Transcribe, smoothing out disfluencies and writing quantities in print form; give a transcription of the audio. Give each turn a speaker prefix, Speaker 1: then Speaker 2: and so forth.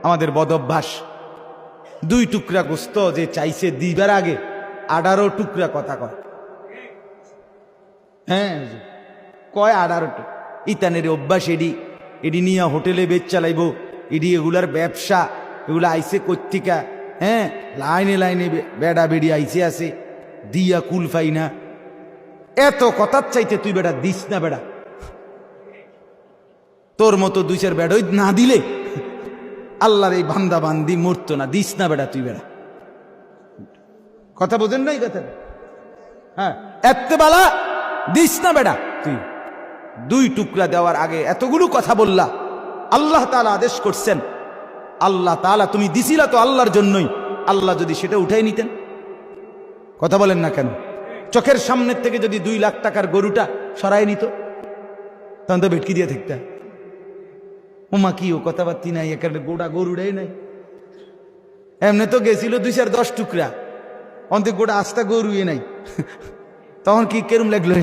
Speaker 1: আমাদের বদ অভ্যাস। 2 টুকরা গোস্ত যে চাইছে দিবার আগে 18 টুকরা কথা কয়। হ্যাঁ কয় 18 ইতানের অভ্যাস। এডি নিয়ে হোটেলে বেচ চালাইব, এডি এগুলার ব্যবসা, এগুলা আইসে কর্তিকা। হ্যাঁ লাইনে লাইনে বেড়া বেড়ি আইসে আছে, দিয়া কুল পাই না। এত কথার চাইতে তুই বেড়া দিস না বেড়া। তোর মতো 2-4 বেড়ই না দিলে আল্লাহর এই বান্দা বান্দি মরতো না। দিস না বেড়া তুই বেড়া। কথা বোঝেন নাই কথা? হ্যাঁ এত্তেবালা দিস না বেড়া তুই। 2 টুকরা দেওয়ার আগে এতগুলো কথা বললা। আল্লাহ তাআলা আদেশ করছেন, আল্লাহ তাআলা তুমি দিছিলা তো আল্লাহর জন্যই। আল্লাহ যদি সেটা উঠাই নিতেন, কথা বলেন না কেন? চোখের সামনের থেকে যদি 2 লাখ টাকার গরুটা সরাই নিত, তখন তো ভেটকি দিয়ে থাকতে। ওমা কি ও কথাবার্তি নাই, এখানে গোটা গরুটাই নাই। এমনি তো গেছিল 2-4-10 টুকরা, অন্তে গোটা আস্তা গরুই নাই। তখন কি কেরম লাগলো?